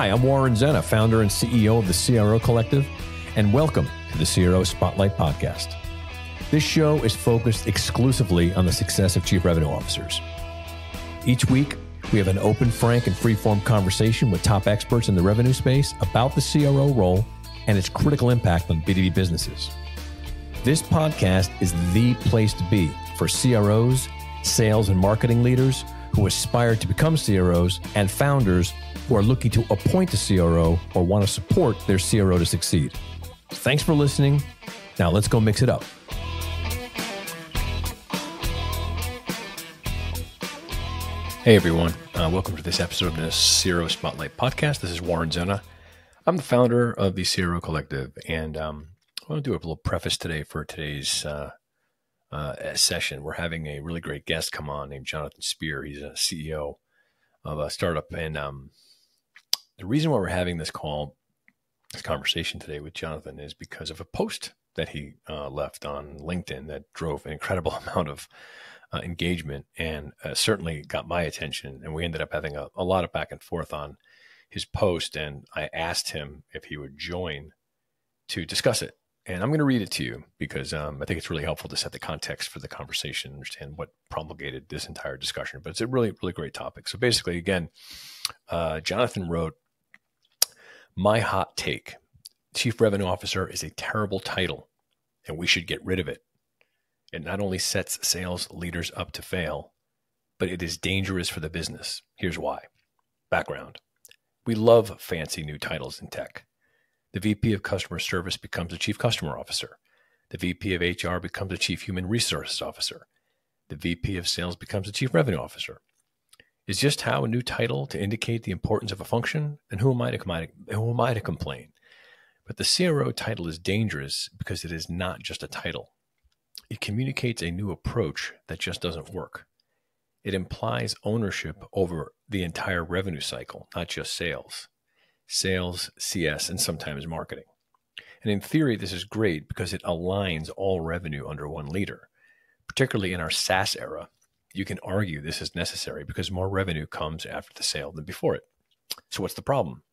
Hi, I'm Warren Zenna, founder and CEO of the CRO Collective, and welcome to the CRO Spotlight Podcast. This show is focused exclusively on the success of chief revenue officers. Each week, we have an open, frank, and free-form conversation with top experts in the revenue space about the CRO role and its critical impact on B2B businesses. This podcast is the place to be for CROs, sales and marketing leaders who aspire to become CROs, and founders who are looking to appoint a CRO or want to support their CRO to succeed. Thanks for listening. Now let's go mix it up. Hey everyone, welcome to this episode of the CRO Spotlight Podcast. This is Warren Zenna. I'm the founder of the CRO Collective, and I want to do a little preface today for today's session. We're having a really great guest come on named Jonathan Spier. He's a CEO of a startup. And the reason why we're having this conversation today with Jonathan is because of a post that he left on LinkedIn that drove an incredible amount of engagement and certainly got my attention. And we ended up having a lot of back and forth on his post. And I asked him if he would join to discuss it. And I'm going to read it to you because I think it's really helpful to set the context for the conversation, understand what promulgated this entire discussion. But it's a really, really great topic. So basically, again, Jonathan wrote, "My hot take, Chief Revenue Officer is a terrible title and we should get rid of it. It not only sets sales leaders up to fail, but it is dangerous for the business. Here's why." Background. We love fancy new titles in tech. The VP of Customer Service becomes a Chief Customer Officer. The VP of HR becomes a Chief Human Resources Officer. The VP of Sales becomes a Chief Revenue Officer. Is just how a new title to indicate the importance of a function? And who am I to complain? But the CRO title is dangerous because it is not just a title. It communicates a new approach that just doesn't work. It implies ownership over the entire revenue cycle, not just sales. Sales, CS, and sometimes marketing. And in theory, this is great because it aligns all revenue under one leader. Particularly in our SaaS era, you can argue this is necessary because more revenue comes after the sale than before it. So what's the problem?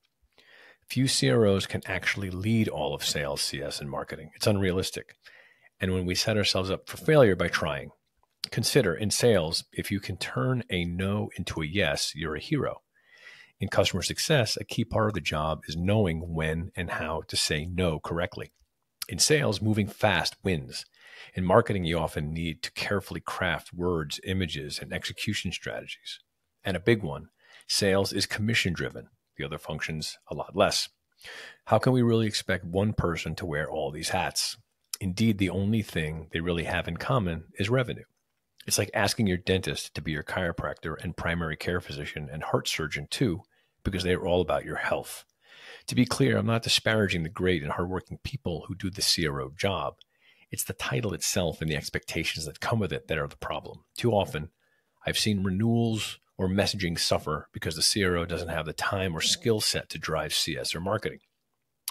Few CROs can actually lead all of sales, CS, and marketing. It's unrealistic. And when we set ourselves up for failure by trying, consider in sales, if you can turn a no into a yes, you're a hero. In customer success, a key part of the job is knowing when and how to say no correctly. In sales, moving fast wins. In marketing, you often need to carefully craft words, images, and execution strategies. And a big one, sales is commission-driven. The other functions, a lot less. How can we really expect one person to wear all these hats? Indeed, the only thing they really have in common is revenue. It's like asking your dentist to be your chiropractor and primary care physician and heart surgeon too, because they are all about your health. To be clear, I'm not disparaging the great and hardworking people who do the CRO job. It's the title itself and the expectations that come with it that are the problem. Too often, I've seen renewals or messaging suffer because the CRO doesn't have the time or skill set to drive CS or marketing.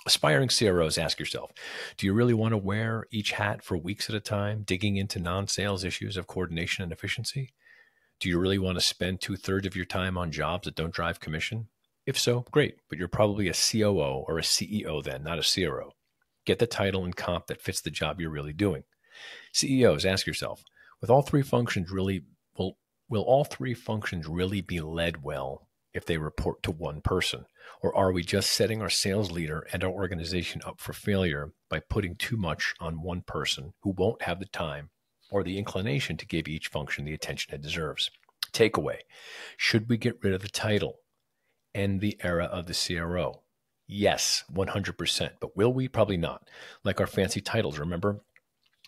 Aspiring CROs, ask yourself, do you really want to wear each hat for weeks at a time, digging into non-sales issues of coordination and efficiency? Do you really want to spend 2/3 of your time on jobs that don't drive commission? If so, great, but you're probably a COO or a CEO then, not a CRO. Get the title and comp that fits the job you're really doing. CEOs, ask yourself, will all three functions really be led well if they report to one person? Or are we just setting our sales leader and our organization up for failure by putting too much on one person who won't have the time or the inclination to give each function the attention it deserves? Takeaway, should we get rid of the title? End the era of the CRO? Yes, 100%. But will we? Probably not. Like our fancy titles, remember?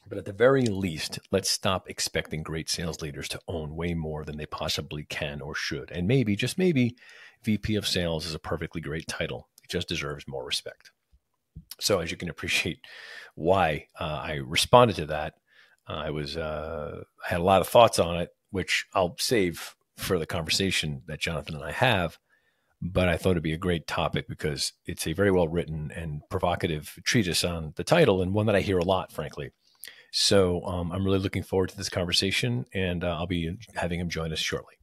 But at the very least, let's stop expecting great sales leaders to own way more than they possibly can or should. And maybe, just maybe, VP of Sales is a perfectly great title. It just deserves more respect. So as you can appreciate why I responded to that, I had a lot of thoughts on it, which I'll save for the conversation that Jonathan and I have. But I thought it'd be a great topic because it's a very well written and provocative treatise on the title, and one that I hear a lot, frankly. So I'm really looking forward to this conversation, and I'll be having him join us shortly.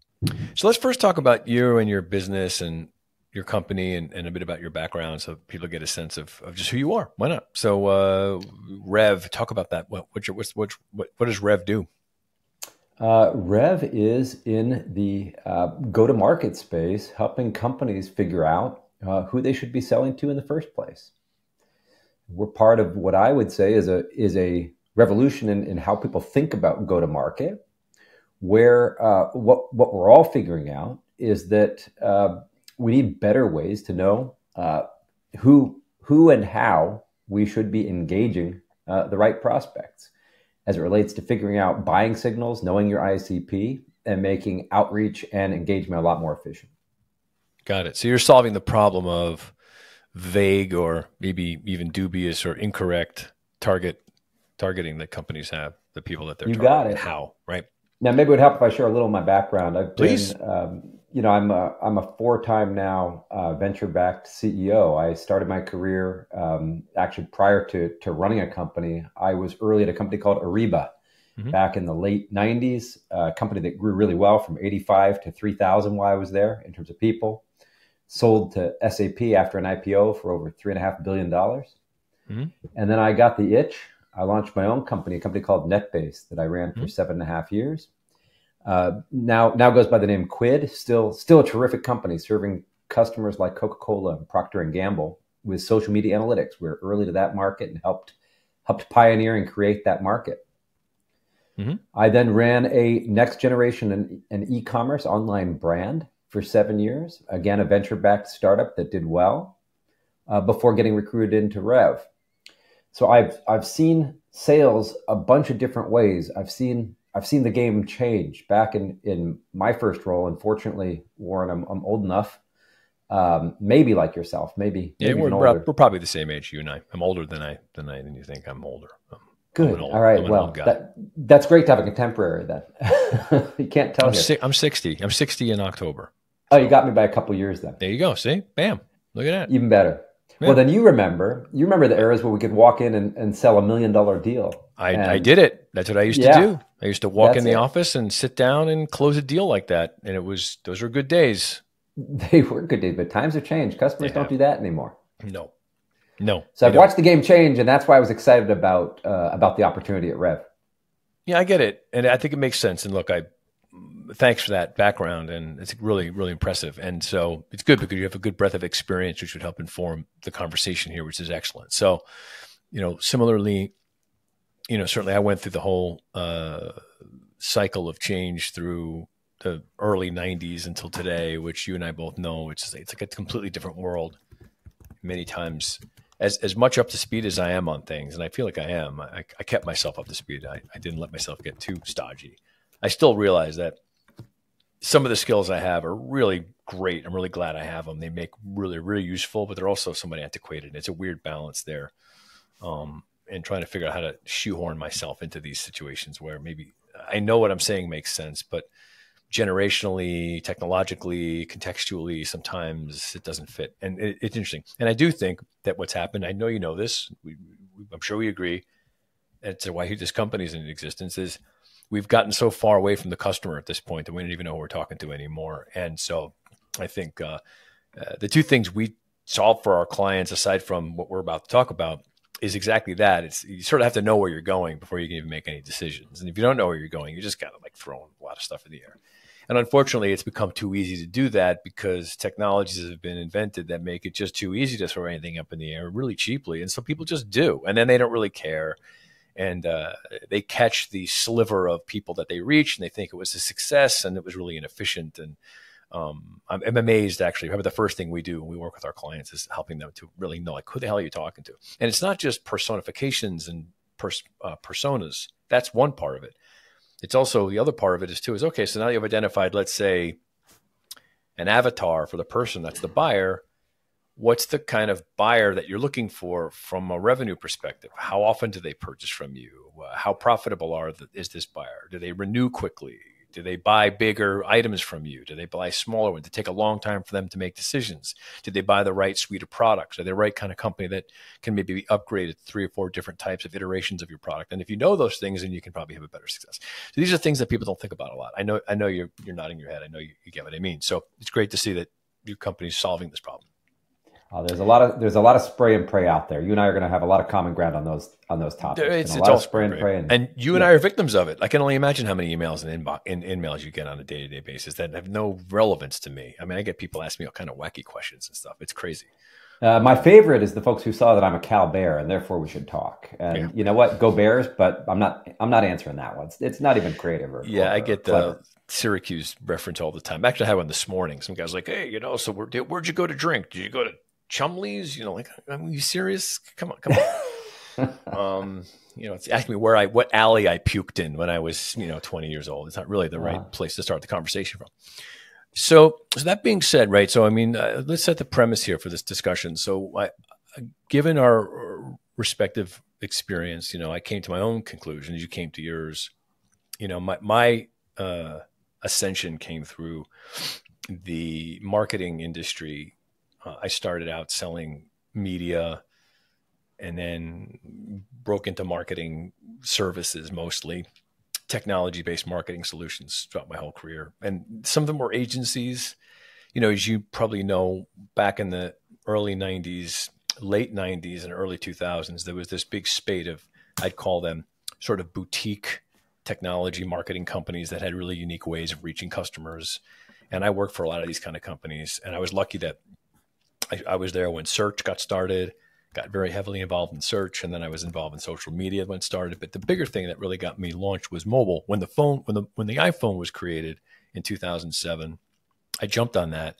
So let's first talk about you and your business and your company and a bit about your background so people get a sense of just who you are. Why not? So, Rev, talk about that. What does Rev do? Rev is in the go-to-market space, helping companies figure out who they should be selling to in the first place. We're part of what I would say is a revolution in how people think about go-to-market, where what we're all figuring out is that we need better ways to know who and how we should be engaging the right prospects as it relates to figuring out buying signals, knowing your ICP, and making outreach and engagement a lot more efficient. Got it. So you're solving the problem of vague or maybe even dubious or incorrect targeting that companies have, the people that they're targeting. Got it. How, right? Now, maybe it would help if I share a little of my background. Please. I'm a 4-time now venture-backed CEO. I started my career actually prior to running a company. I was early at a company called Ariba back in the late 90s, a company that grew really well from 85 to 3,000 while I was there in terms of people. Sold to SAP after an IPO for over $3.5 billion. And then I got the itch. I launched my own company, a company called NetBase that I ran for 7.5 years. Now goes by the name Quid, still a terrific company serving customers like Coca-Cola and Procter & Gamble with social media analytics. We're early to that market and helped pioneer and create that market. I then ran a next generation and e-commerce online brand for 7 years. Again, a venture-backed startup that did well before getting recruited into Rev. So I've seen sales a bunch of different ways. I've seen the game change back in my first role. Unfortunately, Warren, I'm old enough, maybe like yourself, maybe we're probably the same age, you and I. I'm older than you think. I'm older. Good. All right. Well, that's great to have a contemporary then. You can't tell here. I'm 60. I'm 60 in October. Oh, you got me by a couple years then. There you go. See? Bam. Look at that. Even better. Yeah. Well, then you remember the eras where we could walk in and sell $1 million deal. I did it. That's what I used to do. I used to walk in the office and sit down and close a deal like that. And those were good days. They were good days, but times have changed. Customers don't do that anymore. No. So I've watched the game change, and that's why I was excited about the opportunity at Rev. Yeah, I get it. And I think it makes sense. And look, thanks for that background, and it's really, really impressive. And so it's good because you have a good breadth of experience, which would help inform the conversation here, which is excellent. So, similarly, certainly I went through the whole cycle of change through the early 90s until today, which you and I both know, it's like a completely different world. Many times, as much up to speed as I am on things, and I feel like I am, I kept myself up to speed. I didn't let myself get too stodgy. I still realize that some of the skills I have are really great. I'm really glad I have them. They make really, really useful, but they're also somewhat antiquated. It's a weird balance there. And trying to figure out how to shoehorn myself into these situations where maybe I know what I'm saying makes sense, but generationally, technologically, contextually, sometimes it doesn't fit. And it's interesting. And I do think that what's happened, I know you know this, I'm sure we agree, and it's why this company is in existence, is we've gotten so far away from the customer at this point that we don't even know who we're talking to anymore. And so I think the two things we solve for our clients, aside from what we're about to talk about, is exactly that. You sort of have to know where you're going before you can even make any decisions. And if you don't know where you're going, you just got to throw a lot of stuff in the air. And unfortunately, it's become too easy to do that because technologies have been invented that make it just too easy to throw anything up in the air really cheaply. And so people just do. And then they don't really care. And they catch the sliver of people that they reach and they think it was a success and it was really inefficient. And I'm amazed, actually. Probably the first thing we do when we work with our clients is helping them to really know, who the hell are you talking to? And it's not just personifications and personas. That's one part of it. It's also the other part of it is okay, so now you've identified, let's say, an avatar for the person that's the buyer. What's the kind of buyer that you're looking for from a revenue perspective? How often do they purchase from you? How profitable is this buyer? Do they renew quickly? Do they buy bigger items from you? Do they buy smaller ones? Does it take a long time for them to make decisions? Did they buy the right suite of products? Are they the right kind of company that can maybe be upgraded 3 or 4 different types of iterations of your product? And if you know those things, then you can probably have a better success. So these are things that people don't think about a lot. I know you're nodding your head. I know you get what I mean. So it's great to see that your company's solving this problem? There's a lot of spray and pray out there. You and I are going to have a lot of common ground on those topics. It's all spray and pray, and you and I are victims of it. I can only imagine how many emails and emails you get on a day-to-day basis that have no relevance to me. I mean, I get people asking me all kind of wacky questions and stuff. It's crazy. My favorite is the folks who saw that I'm a Cal Bear and therefore we should talk. And you know what? Go Bears, but I'm not answering that one. It's not even creative I get the Syracuse reference all the time. Actually, I had one this morning. Some guy's like, "Hey, so where'd you go to drink? Did you go to Chumley's?" Like, are you serious? Come on. It's asking me what alley I puked in when I was, 20 years old. It's not really the right place to start the conversation from. So that being said, right? So, I mean, let's set the premise here for this discussion. So given our respective experience, I came to my own conclusions. You came to yours. My ascension came through the marketing industry. I started out selling media and then broke into marketing services, mostly technology-based marketing solutions throughout my whole career. And some of them were agencies, as you probably know, back in the early 90s, late 90s and early 2000s, there was this big spate of, I'd call them sort of boutique technology marketing companies that had really unique ways of reaching customers. And I worked for a lot of these kind of companies. And I was lucky that I was there when search got started, got very heavily involved in search. And then I was involved in social media when it started. But the bigger thing that really got me launched was mobile. When the iPhone was created in 2007, I jumped on that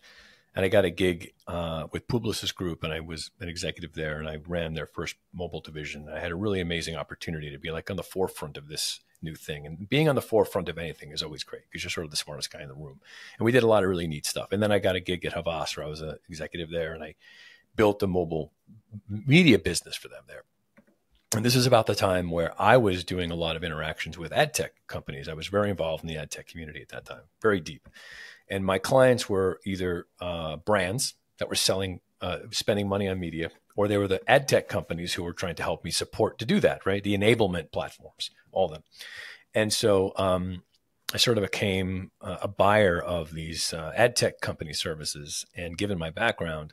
and I got a gig with Publicis Group, and I was an executive there, and I ran their first mobile division. I had a really amazing opportunity to be like on the forefront of this new thing. And being on the forefront of anything is always great because you're sort of the smartest guy in the room. And we did a lot of really neat stuff. And then I got a gig at Havas, where I was an executive there, and I built a mobile media business for them there. And this is about the time where I was doing a lot of interactions with ad tech companies. I was very involved in the ad tech community at that time, very deep. And my clients were either brands that were selling, spending money on media, or they were the ad tech companies who were trying to help me support to do that, right? The enablement platforms, all of them. And so I sort of became a buyer of these ad tech company services. And given my background,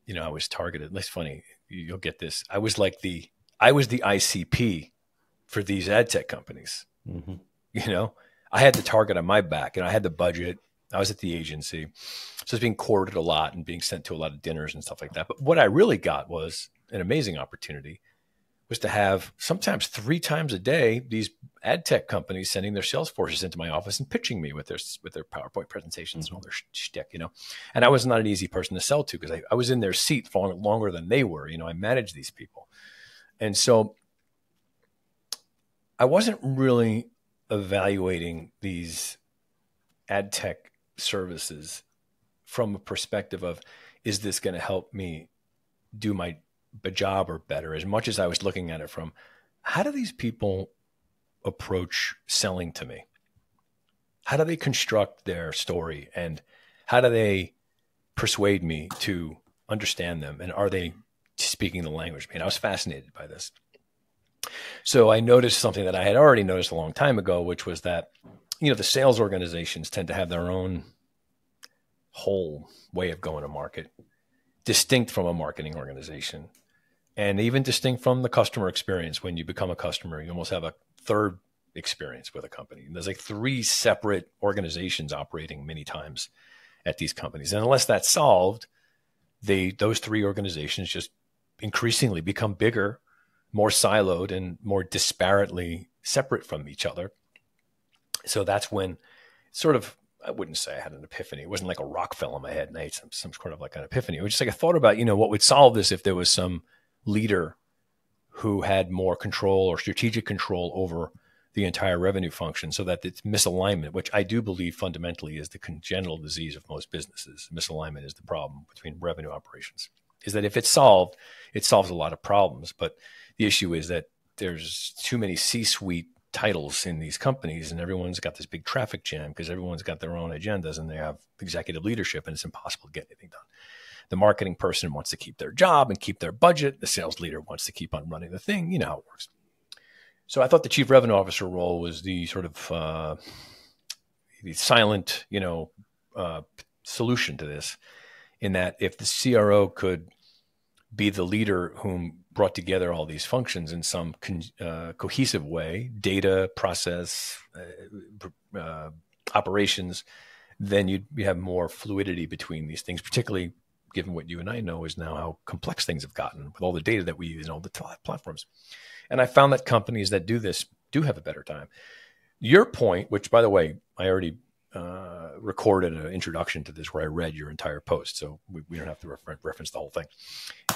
I was targeted. It's funny, you'll get this. I was the ICP for these ad tech companies. Mm-hmm. I had the target on my back, and I had the budget. I was at the agency. So I was being courted a lot and being sent to a lot of dinners and stuff like that. But what I really got was an amazing opportunity, was to have sometimes 3 times a day, these ad tech companies sending their sales forces into my office and pitching me with their PowerPoint presentations and all their shtick, And I was not an easy person to sell to because I was in their seat for longer than they were. I managed these people. And so I wasn't really evaluating these ad tech services from a perspective of, is this going to help me do my job or better, as much as I was looking at it from, how do these people approach selling to me? How do they construct their story, and how do they persuade me to understand them? And are they speaking the language? I was fascinated by this. So I noticed something that I had already noticed a long time ago, which was that, the sales organizations tend to have their own whole way of going to market, distinct from a marketing organization, and even distinct from the customer experience. When you become a customer, you almost have a third experience with a company. And there's like 3 separate organizations operating many times at these companies. And unless that's solved, those 3 organizations just increasingly become bigger, more siloed, and more disparately separate from each other. So that's when sort of, I wouldn't say I had an epiphany. It wasn't like a rock fell on my head and I had some sort of like an epiphany. It was just like I thought about, what would solve this if there was some leader who had more control or strategic control over the entire revenue function, so that it's misalignment, which I do believe fundamentally is the congenital disease of most businesses. Misalignment is the problem between revenue operations. Is that if it's solved, it solves a lot of problems. But the issue is that there's too many C-suite titles in these companies, and everyone's got this big traffic jam because everyone's got their own agendas and they have executive leadership, and it's impossible to get anything done. The marketing person wants to keep their job and keep their budget. The sales leader wants to keep on running the thing. You know how it works. So I thought the chief revenue officer role was the sort of the silent, solution to this, in that if the CRO could be the leader whom brought together all these functions in some cohesive way, data, process, operations, then you have more fluidity between these things, particularly given what you and I know is now how complex things have gotten with all the data that we use and all the platforms. And I found that companies that do this do have a better time. Your point, which, by the way, I already recorded an introduction to this where I read your entire post, so we don't have to reference the whole thing.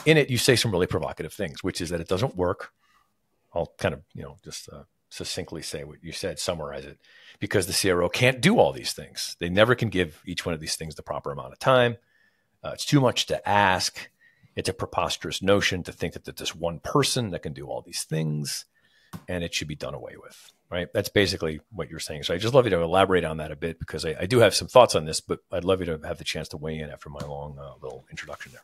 In it, you say some really provocative things, which is that it doesn't work. I'll kind of, just succinctly say what you said, summarize it, because the CRO can't do all these things. They never can give each one of these things the proper amount of time. It's too much to ask. It's a preposterous notion to think that there's this one person that can do all these things, and it should be done away with. Right? That's basically what you're saying. So I just love you to elaborate on that a bit, because I do have some thoughts on this, but I'd love you to have the chance to weigh in after my long little introduction there.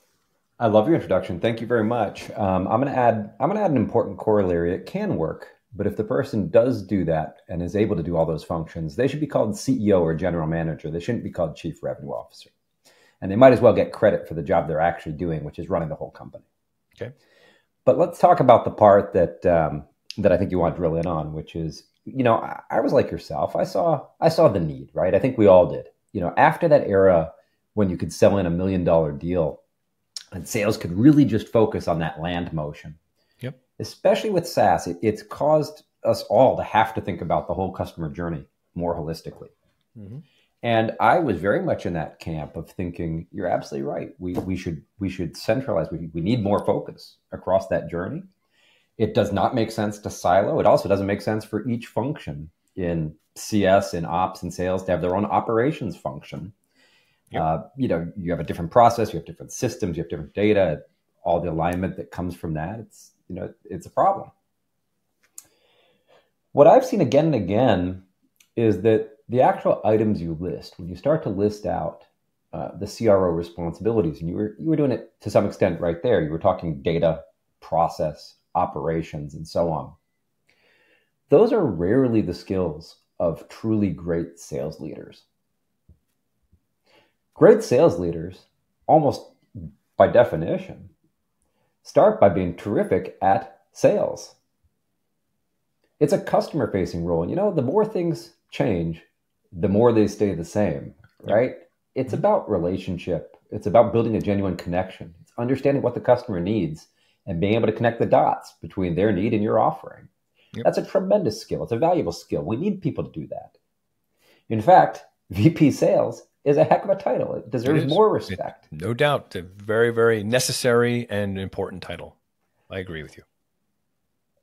I love your introduction. Thank you very much. I'm going to add an important corollary. It can work, but if the person does do that and is able to do all those functions, they should be called CEO or general manager. They shouldn't be called chief revenue officer. And they might as well get credit for the job they're actually doing, which is running the whole company. Okay. But let's talk about the part that I think you want to drill in on, which is, I was like yourself. I saw the need, right? I think we all did. After that era when you could sell in $1 million deal and sales could really just focus on that land motion. Yep. Especially with SaaS, it's caused us all to have to think about the whole customer journey more holistically. Mm-hmm. And I was very much in that camp of thinking, you're absolutely right. We should centralize. We need more focus across that journey. It does not make sense to silo. It also doesn't make sense for each function CS, in ops, and sales to have their own operations function. Yep. You have a different process, you have different systems, you have different data, all the alignment that comes from that. It's a problem. What I've seen again and again is that the actual items you list, when you start to list out the CRO responsibilities, and you were doing it to some extent right there. You were talking data, process, operations, and so on. Those are rarely the skills of truly great sales leaders. Great sales leaders, almost by definition, start by being terrific at sales. It's a customer-facing role. And the more things change, the more they stay the same, right? Yep. It's about relationship. It's about building a genuine connection. It's understanding what the customer needs and being able to connect the dots between their need and your offering. Yep. That's a tremendous skill. It's a valuable skill. We need people to do that. In fact, VP sales is a heck of a title. It deserves more respect. No doubt. A very, very necessary and important title. I agree with you.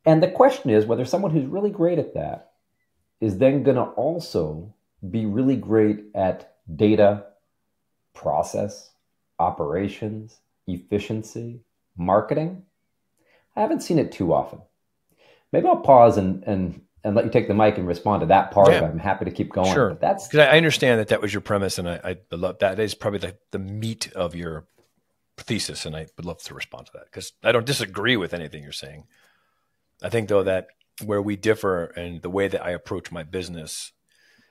And the question is whether someone who's really great at that is then going to also be really great at data, process, operations, efficiency, marketing. I haven't seen it too often. Maybe I'll pause and let you take the mic and respond to that part. Yeah. I'm happy to keep going. Sure. But that's because I understand that was your premise, and I love that. Is probably the meat of your thesis, and I would love to respond to that because I don't disagree with anything you're saying. I think, though, that where we differ and the way that I approach my business,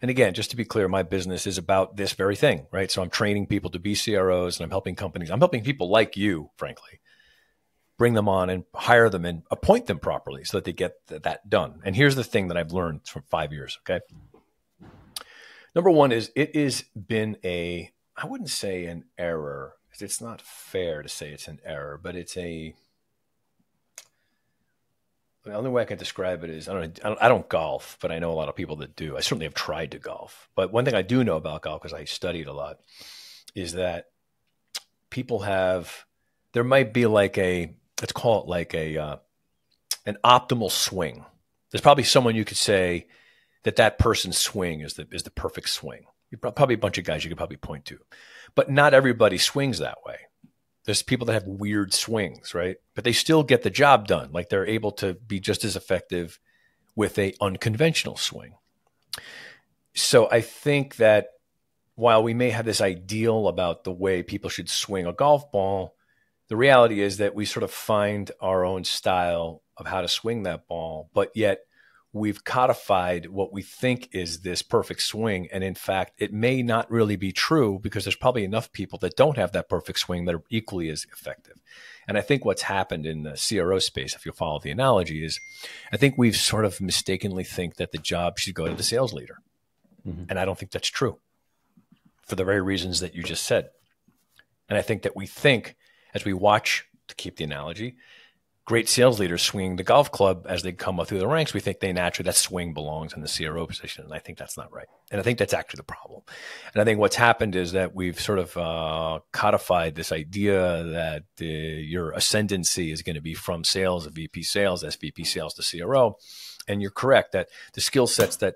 and again, just to be clear, my business is about this very thing, right? So I'm training people to be CROs, and I'm helping companies. I'm helping people like you, frankly, bring them on and hire them and appoint them properly so that they get that done. And here's the thing that I've learned from 5 years, okay? Number one is it has been I wouldn't say an error. It's not fair to say it's an error, but the only way I can describe it is I don't golf, but I know a lot of people that do. I certainly have tried to golf. But one thing I do know about golf, because I studied a lot, is that there might be let's call it like an optimal swing. There's probably someone you could say that person's swing is the perfect swing. Probably a bunch of guys you could probably point to, but not everybody swings that way. There's people that have weird swings, right? But they still get the job done. Like they're able to be just as effective with a unconventional swing. So I think that while we may have this ideal about the way people should swing a golf ball, the reality is that we sort of find our own style of how to swing that ball, but yet we've codified what we think is this perfect swing. And in fact, it may not really be true because there's probably enough people that don't have that perfect swing that are equally as effective. And I think what's happened in the CRO space, if you follow the analogy, is I think we've sort of mistakenly think that the job should go to the sales leader. Mm-hmm. And I don't think that's true for the very reasons that you just said. And I think that we think, as we watch, to keep the analogy, great sales leaders swinging the golf club as they come up through the ranks, we think they naturally, that swing belongs in the CRO position. And I think that's not right. And I think that's actually the problem. And I think what's happened is that we've sort of codified this idea that your ascendancy is going to be from sales, a VP sales, SVP sales to CRO. And you're correct that the skill sets that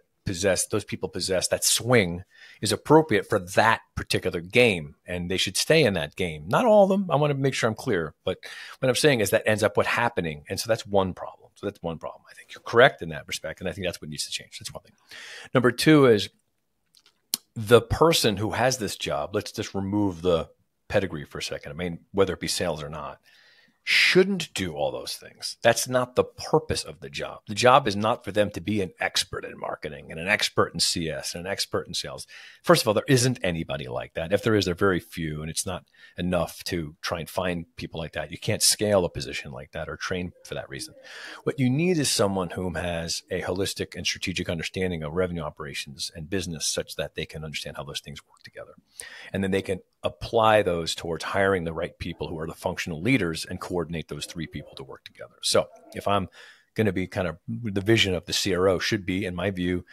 those people possess, that swing is appropriate for that particular game, and they should stay in that game. Not all of them. I want to make sure I'm clear, but what I'm saying is that ends up what happening. And so that's one problem. I think you're correct in that respect. And I think that's what needs to change. That's one thing. Number two is the person who has this job, let's just remove the pedigree for a second. I mean, whether it be sales or not, shouldn't do all those things. That's not the purpose of the job. The job is not for them to be an expert in marketing and an expert in CS and an expert in sales. First of all, there isn't anybody like that. If there is, they're very few, and it's not enough to try and find people like that. You can't scale a position like that or train for that reason. What you need is someone who has a holistic and strategic understanding of revenue operations and business such that they can understand how those things work together. And then they can apply those towards hiring the right people who are the functional leaders and coordinate those three people to work together. So if I'm going to be kind of the vision of the CRO should be, in my view,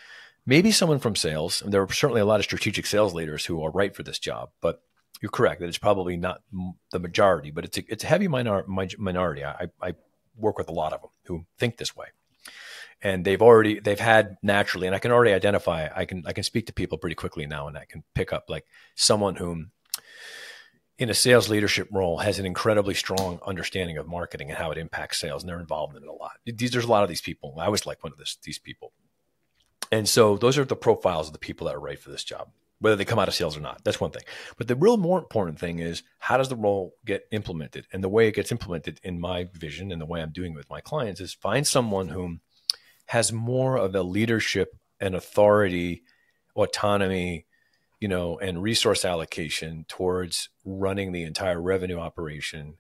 maybe someone from sales. And there are certainly a lot of strategic sales leaders who are right for this job, but you're correct that it's probably not the majority, but it's a heavy minority. I work with a lot of them who think this way. And they've had naturally, and I can already identify, I can speak to people pretty quickly now, and I can pick up like someone whom in a sales leadership role has an incredibly strong understanding of marketing and how it impacts sales, and they're involved in it a lot. There's a lot of these people. I was like one of these people. And so those are the profiles of the people that are right for this job, whether they come out of sales or not. That's one thing. But the real more important thing is, how does the role get implemented? And the way it gets implemented in my vision and the way I'm doing it with my clients is find someone whom has more of a leadership and authority, autonomy, and resource allocation towards running the entire revenue operation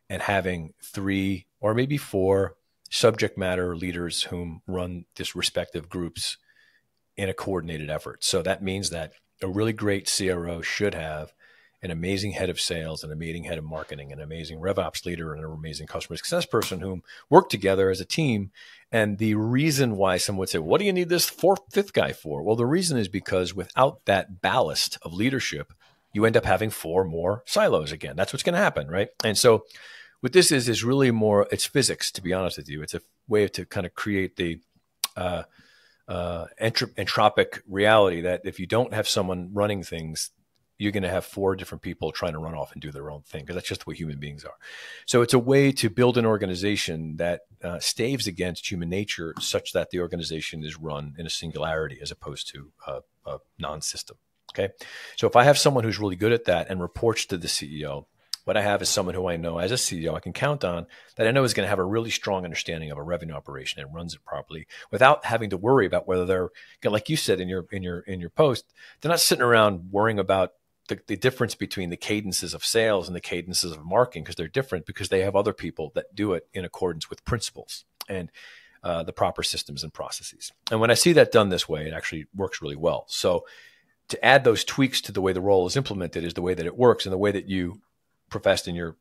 and having 3 or maybe 4 subject matter leaders whom run these respective groups in a coordinated effort. So that means that a really great CRO should have an amazing head of sales, an amazing head of marketing, an amazing RevOps leader, and an amazing customer success person whom work together as a team. And the reason why someone would say, what do you need this 4th, 5th guy for? Well, the reason is because without that ballast of leadership, you end up having 4 more silos again. That's what's going to happen, right? And so what this is really more, it's physics, to be honest with you. It's a way to kind of create the entropic reality that if you don't have someone running things, you're going to have 4 different people trying to run off and do their own thing, because that's just the way human beings are. So it's a way to build an organization that staves against human nature such that the organization is run in a singularity as opposed to a non-system. Okay. So if I have someone who's really good at that and reports to the CEO, what I have is someone who I know as a CEO I can count on, that I know is going to have a really strong understanding of a revenue operation and runs it properly without having to worry about whether they're, like you said in your post, they're not sitting around worrying about the difference between the cadences of sales and the cadences of marketing, because they're different, because they have other people that do it in accordance with principles and the proper systems and processes. And when I see that done this way, it actually works really well. So to add those tweaks to the way the role is implemented is the way that it works, and the way that you professed in your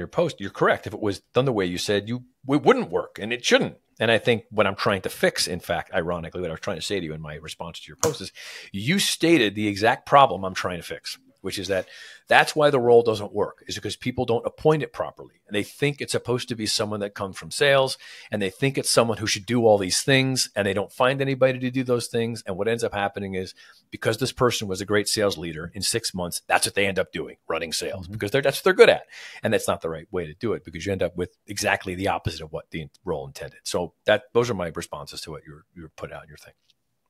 post, you're correct. If it was done the way you said, it wouldn't work, and it shouldn't. And I think what I'm trying to fix, in fact, ironically, what I was trying to say to you in my response to your post is, you stated the exact problem I'm trying to fix, which is that's why the role doesn't work, is because people don't appoint it properly. And they think it's supposed to be someone that comes from sales, and they think it's someone who should do all these things, and they don't find anybody to do those things. And what ends up happening is, because this person was a great sales leader, in 6 months, that's what they end up doing, running sales, because that's what they're good at. And that's not the right way to do it, because you end up with exactly the opposite of what the role intended. So those are my responses to what you put out in your thing.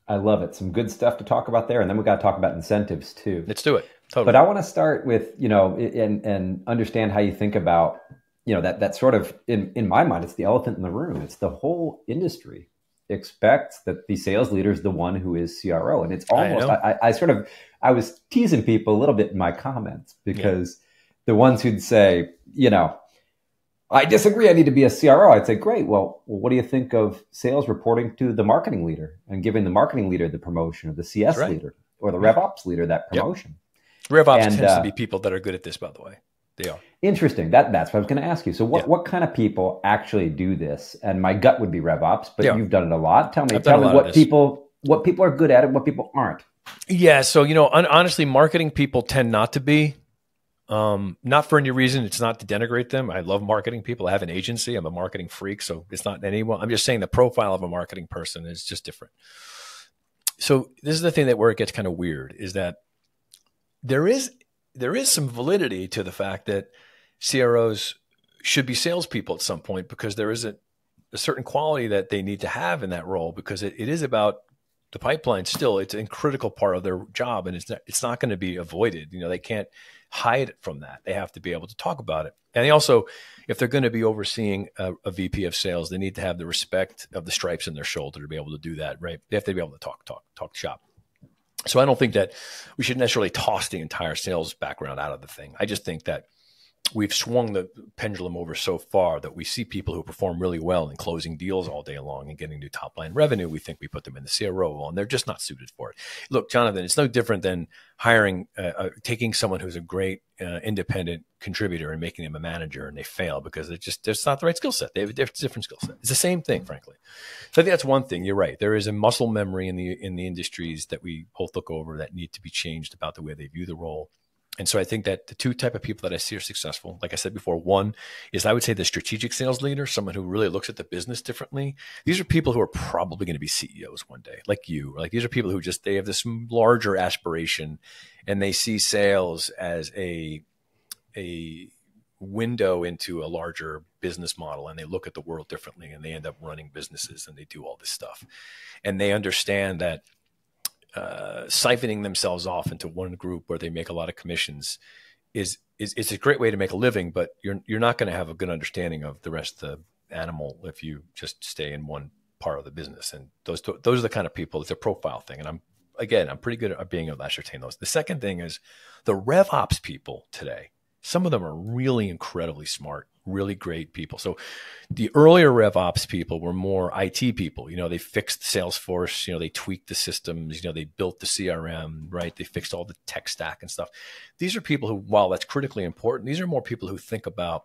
I love it. Some good stuff to talk about there. And then we got to talk about incentives too. Let's do it. Totally. But I want to start with, and understand how you think about, that sort of, in my mind, it's the elephant in the room. It's the whole industry expects that the sales leader is the one who is CRO. And it's I almost, know. I was teasing people a little bit in my comments because the ones who'd say, I disagree, I need to be a CRO. I'd say, great. Well, what do you think of sales reporting to the marketing leader and giving the marketing leader the promotion, or the That's CS right. leader or the RevOps leader that promotion? RevOps And tends to be people that are good at this, by the way. They are. interesting. That's what I was going to ask you. So what kind of people actually do this? And my gut would be RevOps, but you've done it a lot. Tell me what people are good at and what people aren't. Yeah. So, honestly, marketing people tend not to be. Not for any reason. It's not to denigrate them. I love marketing people. I have an agency. I'm a marketing freak. So it's not anyone. I'm just saying the profile of a marketing person is just different. So this is the thing where it gets kind of weird, is that there is some validity to the fact that CROs should be salespeople at some point, because there is a certain quality that they need to have in that role, because it is about the pipeline still. It's a critical part of their job, and it's not going to be avoided. They can't hide from that. They have to be able to talk about it. And they also, if they're going to be overseeing a VP of sales, they need to have the respect of the stripes in their shoulder to be able to do that, right? They have to be able to talk shop. So I don't think that we should necessarily toss the entire sales background out of the thing. I just think that we've swung the pendulum over so far that we see people who perform really well in closing deals all day long and getting new top line revenue. We think we put them in the CRO, and they're just not suited for it. Look, Jonathan, it's no different than hiring, taking someone who's a great independent contributor and making them a manager, and they fail because it's not the right skill set. They have a different skill set. It's the same thing, frankly. So I think that's one thing. You're right. There is a muscle memory in the industries that we both look over that need to be changed about the way they view the role. And so I think that the two type of people that I see are successful, like I said before, one is, I would say, the strategic sales leader, someone who really looks at the business differently. These are people who are probably going to be CEOs one day, like you. Like, these are people who they have this larger aspiration, and they see sales as a window into a larger business model, and they look at the world differently, and they end up running businesses, and they do all this stuff. And they understand that siphoning themselves off into one group where they make a lot of commissions is a great way to make a living, but you're not going to have a good understanding of the rest of the animal if you just stay in one part of the business. And those are the kind of people. It's a profile thing, and I'm pretty good at being able to ascertain those. The second thing is the RevOps people today. Some of them are really incredibly smart, really great people. So the earlier RevOps people were more IT people. They fixed Salesforce, they tweaked the systems, they built the CRM, right? They fixed all the tech stack and stuff. These are people who, while that's critically important, these are more people who think about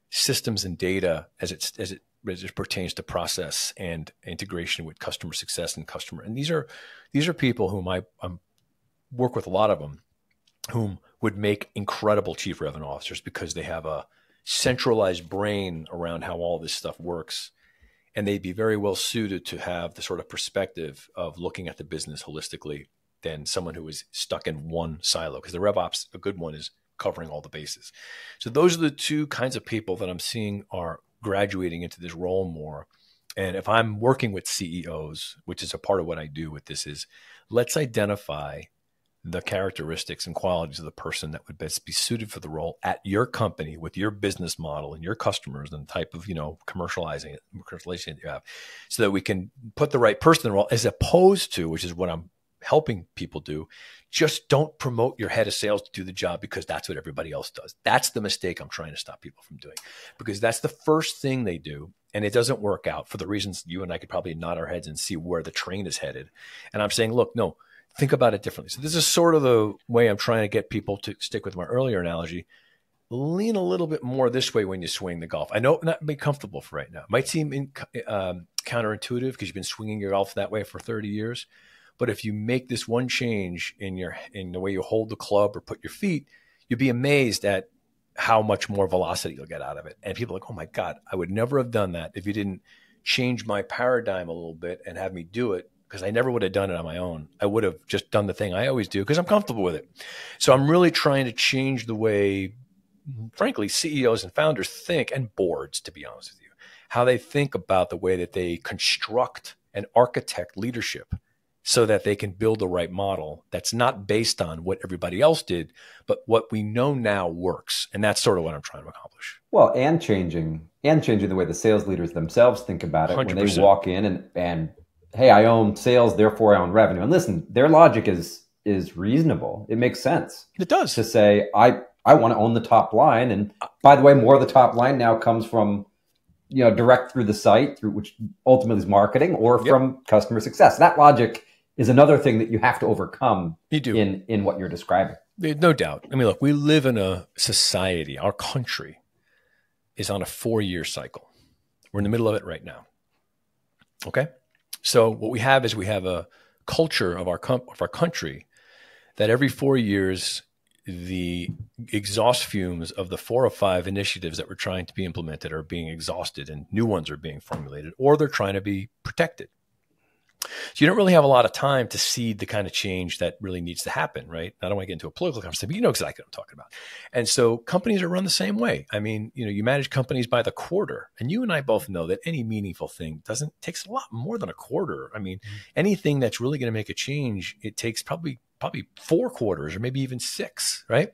systems and data as it pertains to process and integration with customer success and customer. And these are people whom I work with, a lot of them, whom would make incredible chief revenue officers, because they have a centralized brain around how all this stuff works. And they'd be very well suited to have the sort of perspective of looking at the business holistically than someone who is stuck in one silo. Because the RevOps, a good one, is covering all the bases. So those are the two kinds of people that I'm seeing are graduating into this role more. And if I'm working with CEOs, which is a part of what I do with this, is let's identify the characteristics and qualities of the person that would best be suited for the role at your company with your business model and your customers and the type of, commercialization that you have, so that we can put the right person in the role, as opposed to, which is what I'm helping people do, just don't promote your head of sales to do the job because that's what everybody else does. That's the mistake I'm trying to stop people from doing, because that's the first thing they do. And it doesn't work out for the reasons you and I could probably nod our heads and see where the train is headed. And I'm saying, look, no, think about it differently. So this is sort of the way I'm trying to get people to stick with my earlier analogy. Lean a little bit more this way when you swing the golf. I know it might be comfortable for right now. It might seem counterintuitive because you've been swinging your golf that way for 30 years. But if you make this one change in the way you hold the club or put your feet, you'll be amazed at how much more velocity you'll get out of it. And people are like, oh my God, I would never have done that if you didn't change my paradigm a little bit and have me do it. Because I never would have done it on my own. I would have just done the thing I always do because I'm comfortable with it. So I'm really trying to change the way, frankly, CEOs and founders think, and boards, to be honest with you, how they think about the way that they construct and architect leadership, so that they can build the right model that's not based on what everybody else did, but what we know now works. And that's sort of what I'm trying to accomplish. Well, and changing the way the sales leaders themselves think about it 100%. when they walk in and hey, I own sales, therefore I own revenue. And listen, their logic is reasonable. It makes sense. It does. To say, I want to own the top line. And by the way, more of the top line now comes from, direct through the site, through which ultimately is marketing, or from customer success. That logic is another thing that you have to overcome in what you're describing. No doubt. I mean, look, we live in a society, our country is on a 4-year cycle. We're in the middle of it right now. Okay? So what we have is a culture of our country that every 4 years, the exhaust fumes of the 4 or 5 initiatives that were trying to be implemented are being exhausted and new ones are being formulated, or they're trying to be protected. So you don't really have a lot of time to seed the kind of change that really needs to happen, right? I don't want to get into a political conversation, but you know exactly what I'm talking about. And so companies are run the same way. I mean, you manage companies by the quarter, and you and I both know that any meaningful thing takes a lot more than a quarter. I mean, anything that's really going to make a change, it takes probably 4 quarters or maybe even 6, right?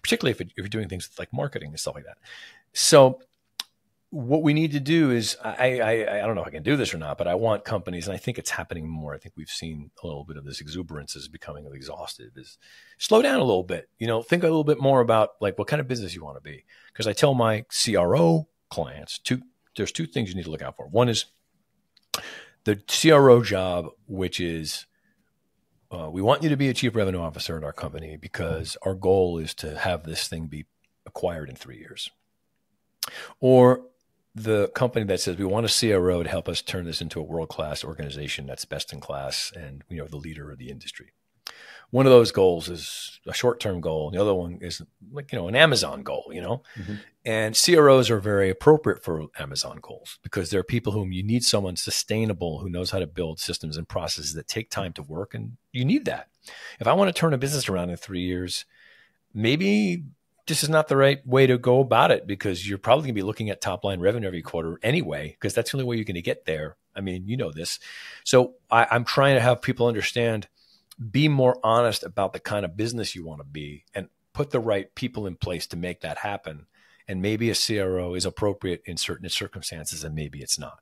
Particularly if you're doing things like marketing and stuff like that. So what we need to do is, I don't know if I can do this or not, but I want companies, and I think it's happening more. I think we've seen a little bit of this exuberance is becoming exhausted. Is slow down a little bit, think a little bit more about like what kind of business you want to be. Because I tell my CRO clients, there's 2 things you need to look out for. One is the CRO job, which is we want you to be a chief revenue officer at our company because our goal is to have this thing be acquired in 3 years. Or the company that says we want a CRO to help us turn this into a world-class organization that's best in class and the leader of the industry. One of those goals is a short-term goal. And the other one is like, an Amazon goal, Mm-hmm. And CROs are very appropriate for Amazon goals because they're people whom you need someone sustainable who knows how to build systems and processes that take time to work. And you need that. If I want to turn a business around in 3 years, maybe this is not the right way to go about it because you're probably going to be looking at top line revenue every quarter anyway, because that's the only way you're going to get there. I mean, you know this. So I'm trying to have people understand, be more honest about the kind of business you want to be and put the right people in place to make that happen. And maybe a CRO is appropriate in certain circumstances and maybe it's not.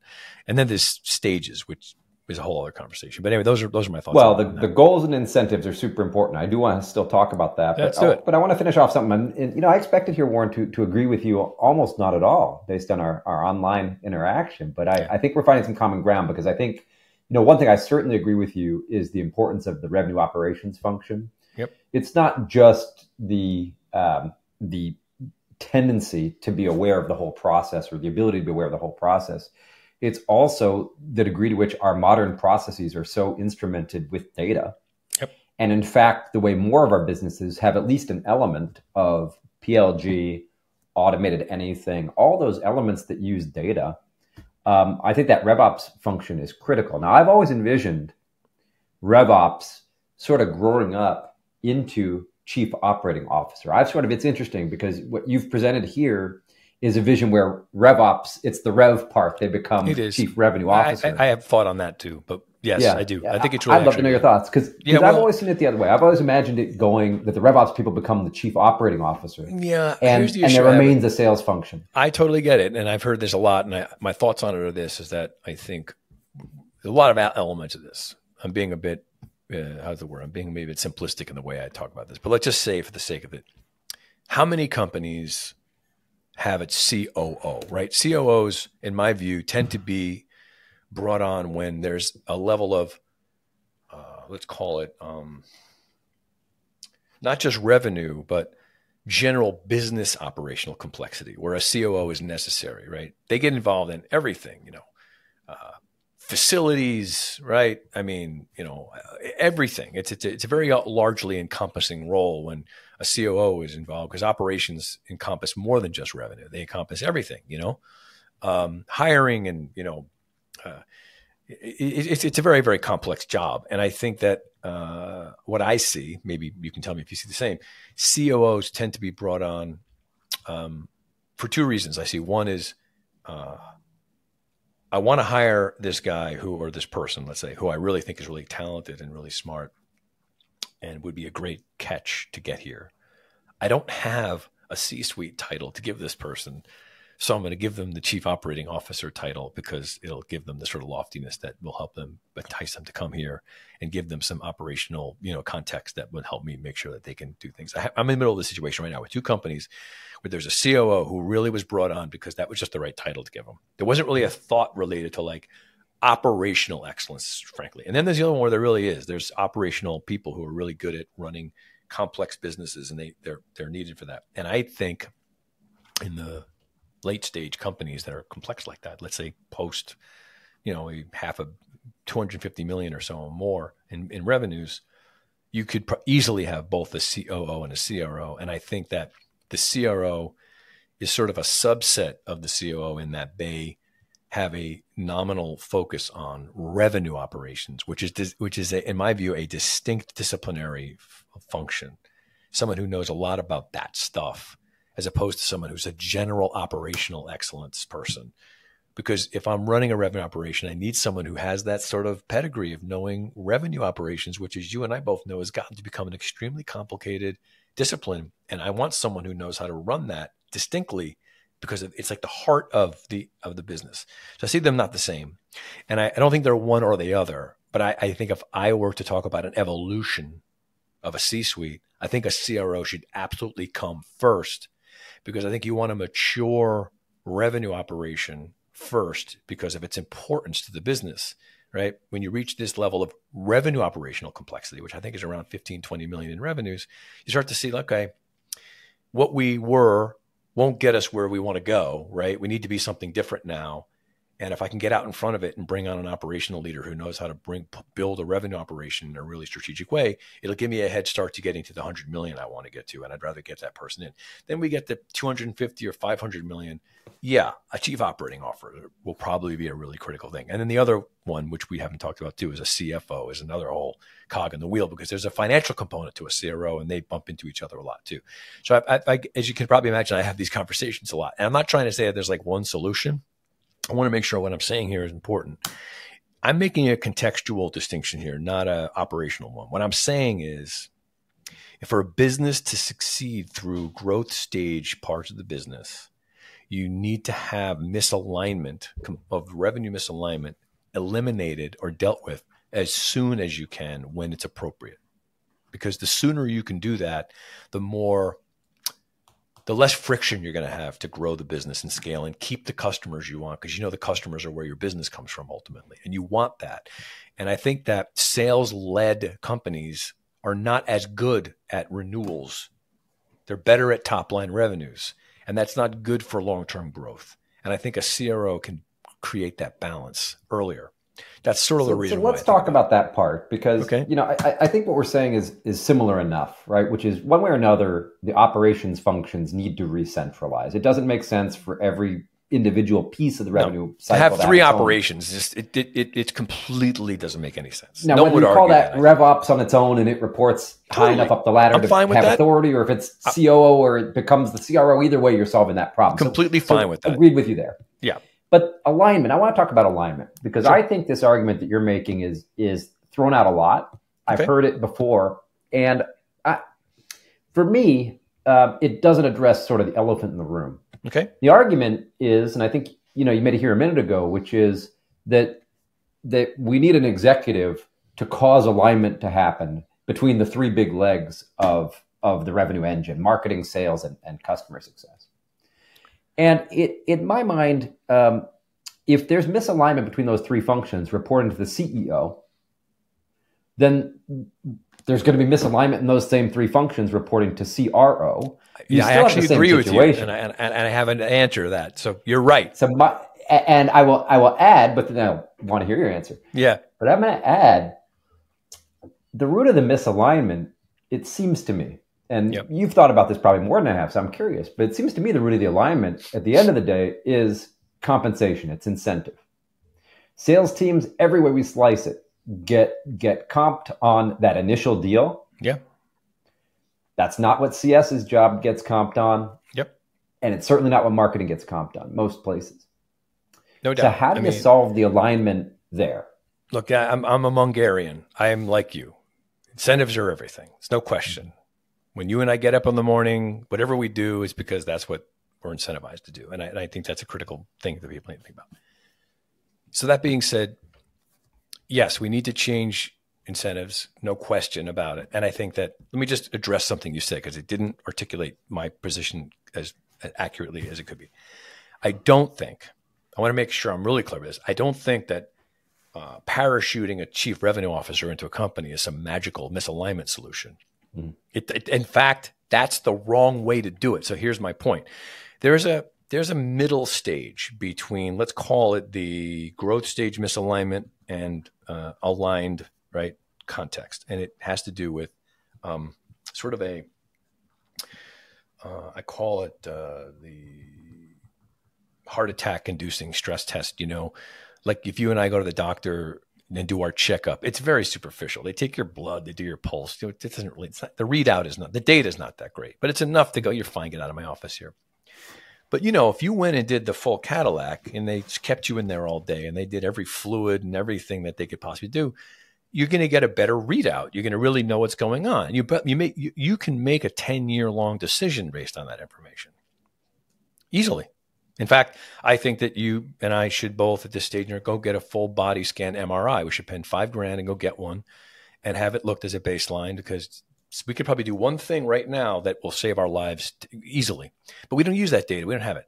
And then there's stages, which is a whole other conversation. But anyway, those are my thoughts. Well, the goals and incentives are super important. I do want to still talk about that. Let's do it. But I want to finish off something. And, I expected here, Warren, to agree with you almost not at all based on our online interaction. But I think we're finding some common ground because I think, one thing I certainly agree with you is the importance of the revenue operations function. Yep. It's not just the tendency to be aware of the whole process or the ability to be aware of the whole process. It's also the degree to which our modern processes are so instrumented with data. Yep. And in fact, the way more of our businesses have at least an element of PLG, automated anything, all those elements that use data, I think that RevOps function is critical. Now, I've always envisioned RevOps sort of growing up into chief operating officer. It's interesting because what you've presented here is a vision where RevOps, it's the Rev part, they become chief revenue officer. I have thought on that too, but yes, I do. Yeah. I think it's really I'd love to know your thoughts because I've always seen it the other way. I've always imagined it going that the RevOps people become the chief operating officer. Yeah. And there remains a sales function. I totally get it. And I've heard this a lot. And my thoughts on it are this, is that I think a lot of elements of this, I'm being a bit, how's the word? I'm being maybe a bit simplistic in the way I talk about this, but let's just say for the sake of it, how many companies have it COO, right? COOs, in my view, tend to be brought on when there's a level of, let's call it, not just revenue, but general business operational complexity, where a COO is necessary, right? They get involved in everything, facilities, right? I mean, everything. It's a very largely encompassing role when a COO is involved because operations encompass more than just revenue. They encompass everything, hiring and, it's a very, very complex job. And I think that what I see, maybe you can tell me if you see the same, COOs tend to be brought on for 2 reasons. I see one is I want to hire this guy or this person, let's say, who I really think is really talented and really smart and would be a great catch to get here. I don't have a C-suite title to give this person. So I'm going to give them the chief operating officer title because it'll give them the sort of loftiness that will help them entice them to come here and give them some operational, context that would help me make sure that they can do things. I'm in the middle of the situation right now with two companies where there's a COO who really was brought on because that was just the right title to give them. There wasn't really a thought related to like operational excellence, frankly. And then there's the other one where there really is. There's operational people who are really good at running complex businesses, and they're needed for that. And I think in the late stage companies that are complex like that, let's say post, a half of 250 million or so or more in revenues, you could easily have both a COO and a CRO. And I think that the CRO is sort of a subset of the COO in that they have a nominal focus on revenue operations, which is in my view, a distinct disciplinary function. Someone who knows a lot about that stuff, as opposed to someone who's a general operational excellence person. Because if I'm running a revenue operation, I need someone who has that sort of pedigree of knowing revenue operations, which, as you and I both know, has gotten to become an extremely complicated discipline. And I want someone who knows how to run that distinctly, because it's like the heart of the business. So I see them not the same. And I don't think they're one or the other. But I think if I were to talk about an evolution of a C-suite, I think a CRO should absolutely come first, because I think you want a mature revenue operation first because of its importance to the business, right? When you reach this level of revenue operational complexity, which I think is around 15, 20 million in revenues, you start to see, okay, what we were won't get us where we want to go, right? We need to be something different now. And if I can get out in front of it and bring on an operational leader who knows how to build a revenue operation in a really strategic way, it'll give me a head start to getting to the 100 million I want to get to. And I'd rather get that person in. Then we get to 250 or 500 million. Yeah, a chief operating officer will probably be a really critical thing. And then the other one, which we haven't talked about too, is a CFO, is another whole cog in the wheel, because there's a financial component to a CRO and they bump into each other a lot too. So I, as you can probably imagine, I have these conversations a lot. And I'm not trying to say that there's like one solution. I want to make sure what I'm saying here is important. I'm making a contextual distinction here, not an operational one. What I'm saying is, if for a business to succeed through growth stage parts of the business, you need to have misalignment of revenue misalignment eliminated or dealt with as soon as you can when it's appropriate. Because the sooner you can do that, the less friction you're going to have to grow the business and scale and keep the customers you want, because the customers are where your business comes from ultimately, and you want that. And I think that sales-led companies are not as good at renewals. They're better at top-line revenues, and that's not good for long-term growth. And I think a CRO can create that balance earlier. That's sort of the reason. So let's talk about that part, because okay. I think what we're saying is similar enough, right? Which is, one way or another, the operations functions need to re-centralize. It doesn't make sense for every individual piece of the revenue cycle to have three operations. It completely doesn't make any sense. Now, whether you call that RevOps on its own and it reports high enough up the ladder to have authority, or if it's COO or it becomes the CRO, either way, you're solving that problem. Completely fine with that. Agreed with you there. Yeah. But alignment, I want to talk about alignment, because I think this argument that you're making is thrown out a lot. I've heard it before. And for me, it doesn't address sort of the elephant in the room. Okay. The argument is, and I think you made it here a minute ago, which is that we need an executive to cause alignment to happen between the three big legs of the revenue engine: marketing, sales, and customer success. And in my mind, if there's misalignment between those three functions reporting to the CEO, then there's going to be misalignment in those same three functions reporting to CRO. I actually agree with you, and I have an answer to that. So you're right. So I will add, but then I want to hear your answer. Yeah. But I'm going to add, the root of the misalignment, it seems to me, and you've thought about this probably more than I have, so I'm curious, but it seems to me the root of the alignment at the end of the day is compensation. It's incentive. Sales teams, every way we slice it, get comped on that initial deal. Yeah. That's not what CS's job gets comped on. Yep. And it's certainly not what marketing gets comped on, most places. No So doubt. how I do you mean, solve the alignment there? look, I'm a Mungarian. I am like you. Incentives are everything. It's no question. When you and I get up in the morning, whatever we do is because that's what we're incentivized to do. And I think that's a critical thing that people need to think about. So that being said, yes, we need to change incentives, no question about it. And I think that, let me just address something you said, because it didn't articulate my position as accurately as it could be. I want to make sure I'm really clear with this. I don't think that parachuting a chief revenue officer into a company is some magical misalignment solution. Mm. In fact, that's the wrong way to do it. So here's my point. There's a middle stage between, let's call it the growth stage misalignment and aligned, right, context. And it has to do with sort of I call it the heart attack inducing stress test. Like if you and I go to the doctor and do our checkup, it's very superficial. They take your blood, they do your pulse. It doesn't really, the readout is not, the data is not that great, but it's enough to go, you're fine, get out of my office here. But if you went and did the full Cadillac and they kept you in there all day and they did every fluid and everything that they could possibly do, you're going to get a better readout. You're going to really know what's going on. You can make a 10-year-long decision based on that information easily. In fact, I think that you and I should both at this stage go get a full body scan MRI. We should spend $5,000 and go get one and have it looked as a baseline, because we could probably do one thing right now that will save our lives easily. But we don't use that data. We don't have it.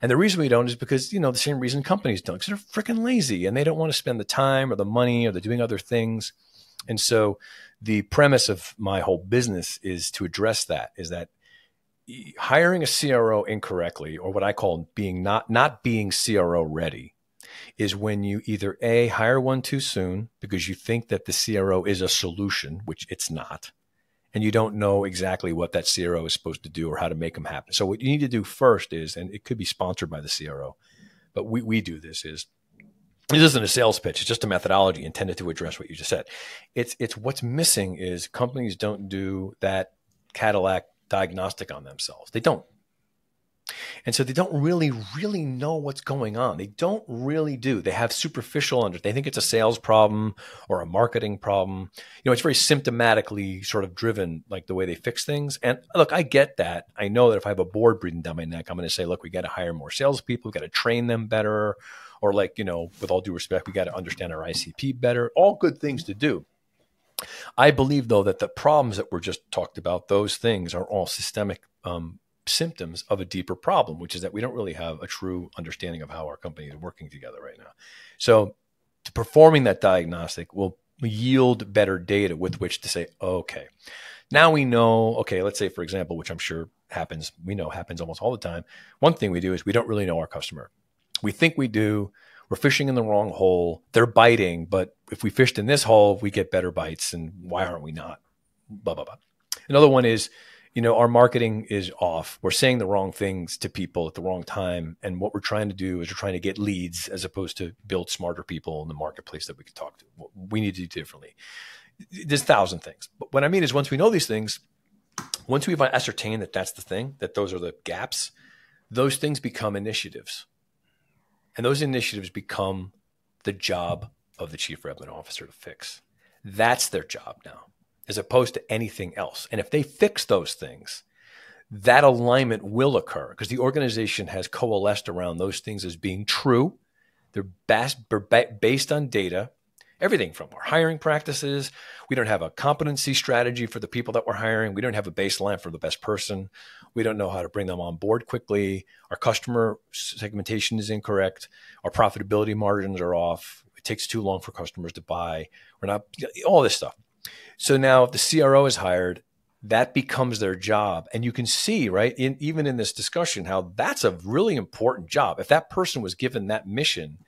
And the reason we don't is because, the same reason companies don't, because they're freaking lazy and they don't want to spend the time or the money, or they're doing other things. And so the premise of my whole business is to address that, is that hiring a CRO incorrectly, or what I call being not being CRO ready, is when you either A, hire one too soon because you think that the CRO is a solution, which it's not, and you don't know exactly what that CRO is supposed to do or how to make them happen. So what you need to do first is, and it could be sponsored by the CRO, but we do this isn't a sales pitch. It's just a methodology intended to address what you just said. It's what's missing is companies don't do that Cadillac diagnostic on themselves. They don't. And so they don't really know what's going on. They don't really do. They have superficial they think it's a sales problem or a marketing problem. It's very symptomatically sort of driven, like the way they fix things. And look, I get that. I know that if I have a board breathing down my neck, I'm going to say, look, we got to hire more salespeople. We got to train them better. Or with all due respect, we got to understand our ICP better. All good things to do. I believe, though, that the problems that were just talked about, those things are all systemic symptoms of a deeper problem, which is that we don't really have a true understanding of how our company is working together right now. So performing that diagnostic will yield better data with which to say, okay, now we know, okay, let's say, for example, which I'm sure happens almost all the time. One thing we do is we don't really know our customer. We think we do. We're fishing in the wrong hole. They're biting, but if we fished in this hole, we get better bites. And why aren't we not? Blah, blah, blah. Another one is, our marketing is off. We're saying the wrong things to people at the wrong time. And what we're trying to do is we're trying to get leads as opposed to build smarter people in the marketplace that we can talk to. We need to do differently. There's 1,000 things. But what I mean is, once we know these things, once we've ascertained that that's the thing, that those are the gaps, those things become initiatives. And those initiatives become the job of the chief revenue officer to fix. That's their job now, as opposed to anything else. And if they fix those things, that alignment will occur because the organization has coalesced around those things as being true. They're based on data, everything from our hiring practices. We don't have a competency strategy for the people that we're hiring. We don't have a baseline for the best person. We don't know how to bring them on board quickly. Our customer segmentation is incorrect. Our profitability margins are off. It takes too long for customers to buy. We're not, all this stuff. So now if the CRO is hired, that becomes their job. And you can see, right, even in this discussion, how that's a really important job. If that person was given that mission,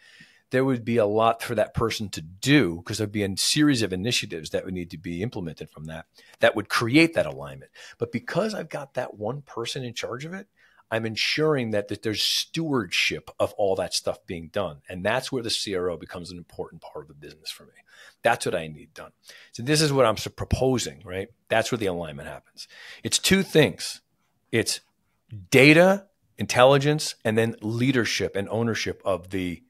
there would be a lot for that person to do because there'd be a series of initiatives that would need to be implemented from that would create that alignment. But because I've got that one person in charge of it, I'm ensuring that there's stewardship of all that stuff being done. And that's where the CRO becomes an important part of the business for me. That's what I need done. So this is what I'm proposing, right? That's where the alignment happens. It's two things. It's data, intelligence, and then leadership and ownership of the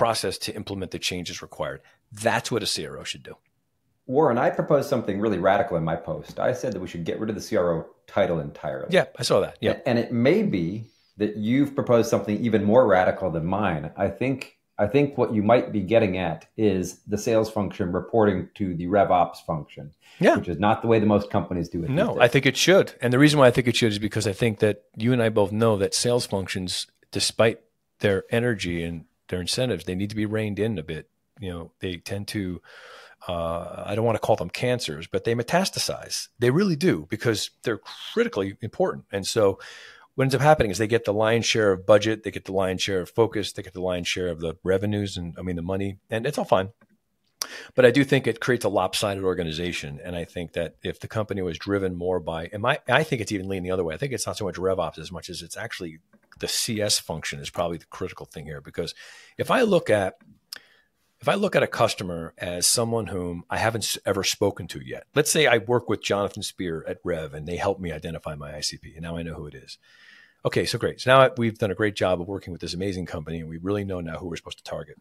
process to implement the changes required. That's what a CRO should do. Warren, I proposed something really radical in my post. I said that we should get rid of the CRO title entirely. Yeah, I saw that. Yeah. And it may be that you've proposed something even more radical than mine. I think what you might be getting at is the sales function reporting to the RevOps function, which is not the way that most companies do it. No, I think it should. And the reason why I think it should is because I think that you and I both know that sales functions, despite their energy and their incentives, they need to be reined in a bit. They tend to, I don't want to call them cancers, but they metastasize. They really do, because they're critically important. And so what ends up happening is they get the lion's share of budget, they get the lion's share of focus, they get the lion's share of the revenues and the money, and it's all fine. But I do think it creates a lopsided organization. And I think that if the company was driven more by, I think it's even leaning the other way. I think it's not so much RevOps as much as it's actually the CS function is probably the critical thing here. Because if I look at a customer as someone whom I haven't ever spoken to yet, let's say I work with Jonathan Spier at Rev and they help me identify my ICP, and now I know who it is. Okay, so great. So now we've done a great job of working with this amazing company, and we really know now who we're supposed to target.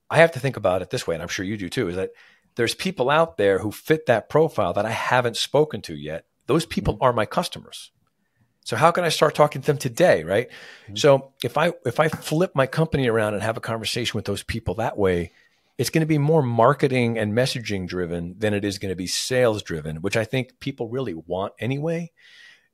I have to think about it this way, and I'm sure you do too, is that there's people out there who fit that profile that I haven't spoken to yet. Those people are my customers. So how can I start talking to them today, right? Mm-hmm. So if I flip my company around and have a conversation with those people that way, it's going to be more marketing and messaging driven than it is going to be sales driven, which I think people really want anyway.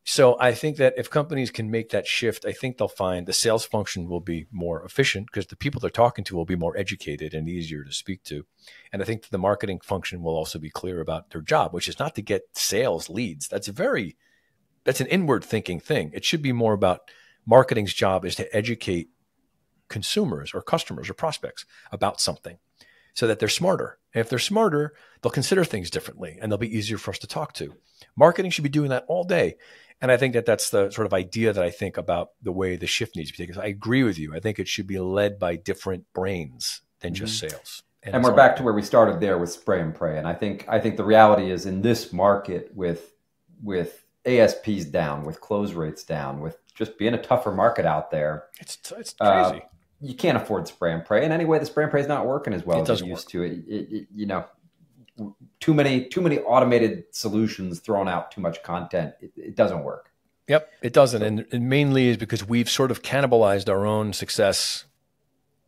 So I think that if companies can make that shift, I think they'll find the sales function will be more efficient because the people they're talking to will be more educated and easier to speak to. And I think that the marketing function will also be clear about their job, which is not to get sales leads. That's an inward thinking thing. It should be more about marketing's job is to educate consumers or customers or prospects about something so that they're smarter. And if they're smarter, they'll consider things differently and they'll be easier for us to talk to. Marketing should be doing that all day. And I think that that's the sort of idea that I think about the way the shift needs to be taken. So I agree with you. I think it should be led by different brains than just sales. And we're back to where we started there with spray and pray. And I think the reality is in this market with ASPs down, with close rates down, with just being a tougher market out there, it's crazy. You can't afford spray and pray. And anyway, the spray and pray is not working as well as it used to. Too many automated solutions throwing out too much content. It doesn't work. Yep, it doesn't. And it mainly is because we've sort of cannibalized our own success.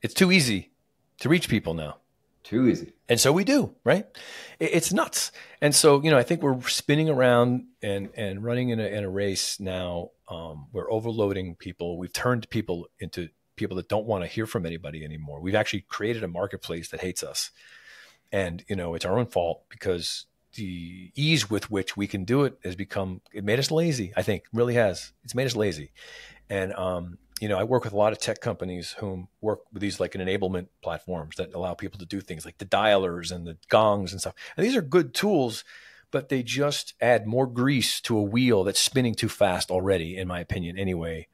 It's too easy to reach people now. Too easy. And so we do, right? It's nuts. And so, I think we're spinning around and running in a race now. We're overloading people. We've turned people into people that don't want to hear from anybody anymore. We've actually created a marketplace that hates us. And, it's our own fault because the ease with which we can do it it made us lazy, I think, really has. It's made us lazy. And, I work with a lot of tech companies who work with these like an enablement platforms that allow people to do things like the dialers and the gongs and stuff. And these are good tools, but they just add more grease to a wheel that's spinning too fast already, in my opinion, anyway.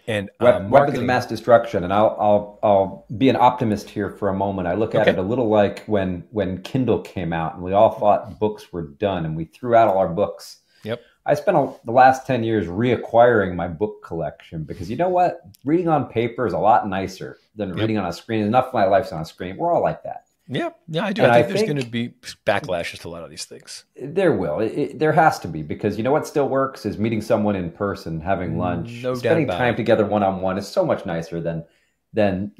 And weapons of mass destruction. And I'll be an optimist here for a moment. I look at it a little like when Kindle came out and we all thought books were done and we threw out all our books. Yep. I spent the last 10 years reacquiring my book collection because you know what? Reading on paper is a lot nicer than reading on a screen. Enough of my life's on a screen. We're all like that. Yeah, I do. I think there's going to be backlashes to a lot of these things. There will. There has to be because you know what still works is meeting someone in person, having lunch, spending time together one-on-one is so much nicer than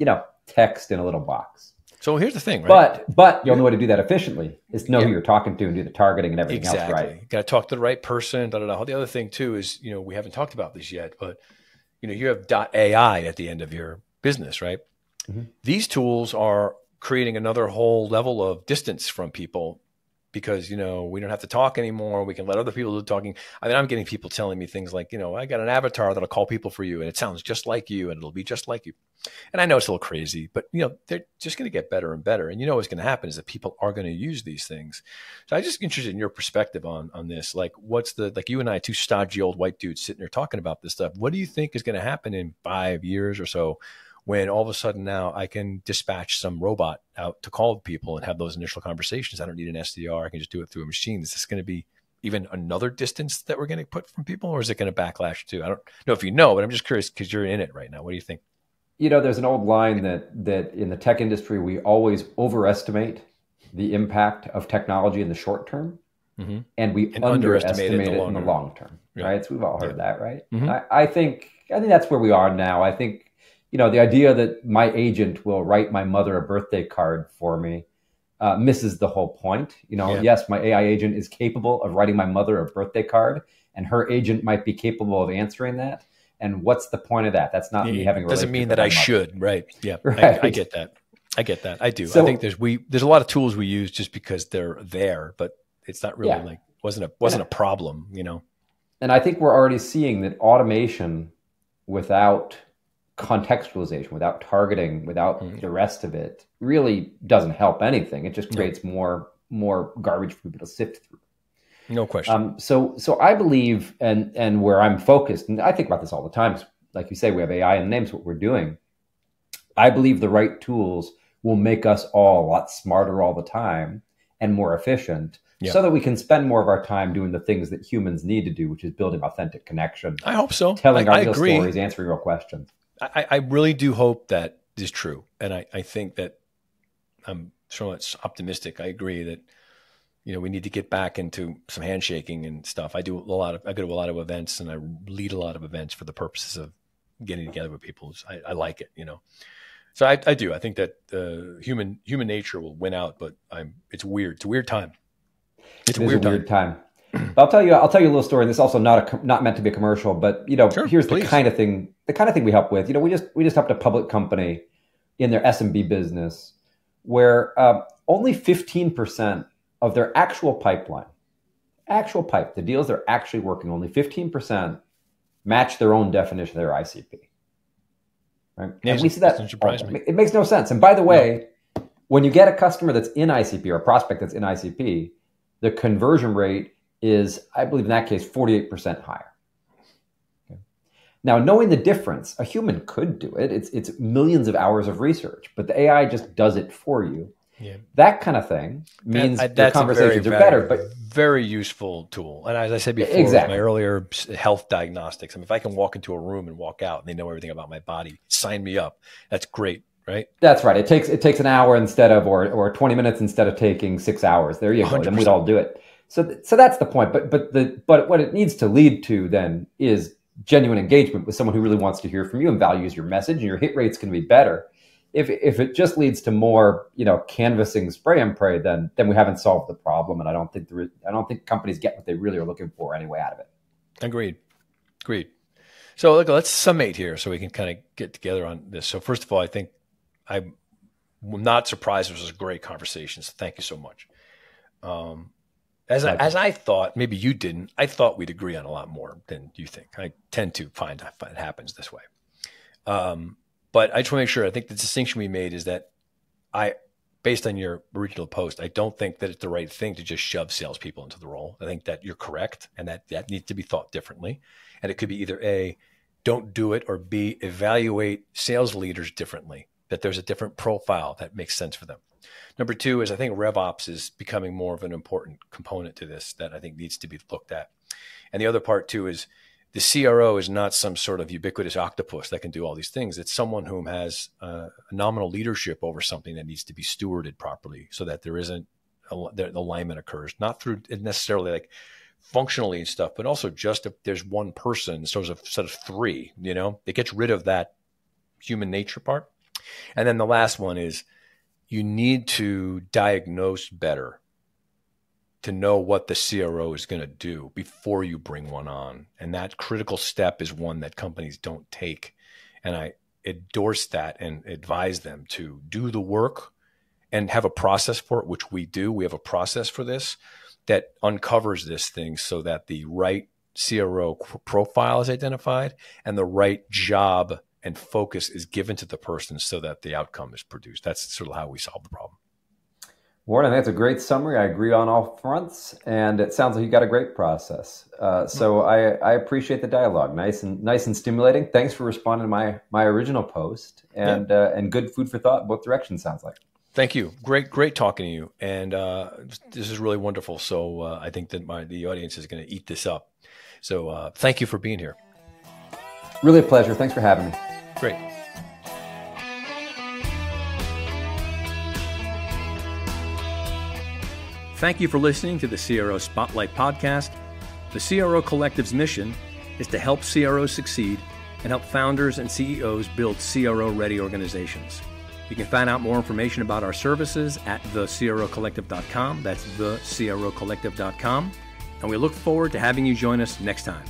text in a little box. So here's the thing, right? But the only way to do that efficiently is to know who you're talking to and do the targeting and everything else right. You got to talk to the right person. The other thing too is, we haven't talked about this yet, but you have .ai at the end of your business, right? Mm-hmm. These tools are creating another whole level of distance from people because, we don't have to talk anymore. We can let other people do the talking. I mean, I'm getting people telling me things like, I got an avatar that'll call people for you and it sounds just like you and it'll be just like you. And I know it's a little crazy, but they're just going to get better and better. And what's going to happen is that people are going to use these things. So I'm just interested in your perspective on this. Like like you and I, two stodgy old white dudes sitting there talking about this stuff. What do you think is going to happen in 5 years or so when all of a sudden now I can dispatch some robot out to call people and have those initial conversations? I don't need an SDR. I can just do it through a machine. Is this going to be even another distance that we're going to put from people, or is it going to backlash too? I don't know if but I'm just curious because you're in it right now. What do you think? There's an old line that in the tech industry, we always overestimate the impact of technology in the short term, and we underestimate it in the long term, right? So we've all heard that, right? I think that's where we are now. I think, the idea that my agent will write my mother a birthday card for me misses the whole point. Yes, my AI agent is capable of writing my mother a birthday card, and her agent might be capable of answering that. And what's the point of that? That's not me having a relationship. Doesn't mean that I should, right? Yeah, right. I get that. I do. So, I think there's a lot of tools we use just because they're there, but it's not really wasn't a problem, And I think we're already seeing that automation without contextualization, without targeting, without the rest of it, really doesn't help anything. It just creates more garbage for people to sift through. No question. So I believe, and where I'm focused, and I think about this all the time, like you say, we have AI in the names, what we're doing. I believe the right tools will make us all a lot smarter all the time and more efficient, so that we can spend more of our time doing the things that humans need to do, which is building authentic connection. I hope so. Telling our real stories, answering real questions. I really do hope that is true. And I think that I'm sure it's optimistic. I agree that, we need to get back into some handshaking and stuff. I go to a lot of events, and I lead a lot of events for the purposes of getting together with people. I like it, So I do. I think that human nature will win out, but it's weird. It's a weird time. It's a weird time. But I'll tell you a little story. And this is also not meant to be a commercial, but here's the kind of thing we help with. We just helped a public company in their SMB business where only 15% of their actual pipeline, the deals they're actually working, only 15% match their own definition of their ICP. Right? Yeah, and we see that. Doesn't surprise me. It makes no sense. And by the way, when you get a customer that's in ICP or a prospect that's in ICP, the conversion rate is, I believe in that case, 48% higher. Okay. Now, knowing the difference, a human could do it. It's millions of hours of research, but the AI just does it for you. Yeah. That kind of thing means the conversations are better. But very useful tool. And as I said before, my earlier health diagnostics, if I can walk into a room and walk out and they know everything about my body, sign me up. That's great, right? That's right. It takes an hour instead of, or 20 minutes instead of taking 6 hours. There you go. 100%. Then we'd all do it. So that's the point. But what it needs to lead to then is genuine engagement with someone who really wants to hear from you and values your message, and your hit rates can be better. If it just leads to more, canvassing, spray and pray, then we haven't solved the problem, and I don't think companies get what they really are looking for anyway out of it. Agreed. So let's summate here so we can kind of get together on this. So first of all, I think I'm not surprised. This was a great conversation. So thank you so much. As I thought, maybe you didn't. I thought we'd agree on a lot more than you think. I tend to find it happens this way. But I just want to make sure, I think the distinction we made is that based on your original post, I don't think that it's the right thing to just shove salespeople into the role. I think that you're correct, and that needs to be thought differently. And it could be either A, don't do it, or B, evaluate sales leaders differently, that there's a different profile that makes sense for them. Number two is I think RevOps is becoming more of an important component to this that I think needs to be looked at. And the other part too is the CRO is not some sort of ubiquitous octopus that can do all these things. It's someone who has a nominal leadership over something that needs to be stewarded properly so that there isn't the alignment occurs, not through necessarily like functionally and stuff, but also just if there's one person, so instead of three, it gets rid of that human nature part. And then the last one is you need to diagnose better to know what the CRO is going to do before you bring one on. And that critical step is one that companies don't take. And I endorse that and advise them to do the work and have a process for it, which we do. We have a process for this that uncovers this thing so that the right CRO profile is identified and the right job and focus is given to the person so that the outcome is produced. That's sort of how we solve the problem. Warren, I think that's a great summary. I agree on all fronts, and it sounds like you got a great process. So I appreciate the dialogue. Nice and stimulating. Thanks for responding to my original post, and good food for thought in both directions, sounds like. Thank you. Great talking to you. And this is really wonderful. So I think that the audience is going to eat this up. So thank you for being here. Really a pleasure. Thanks for having me. Great. Thank you for listening to the CRO Spotlight Podcast. The CRO Collective's mission is to help CROs succeed and help founders and CEOs build CRO-ready organizations. You can find out more information about our services at thecrocollective.com. That's thecrocollective.com. And we look forward to having you join us next time.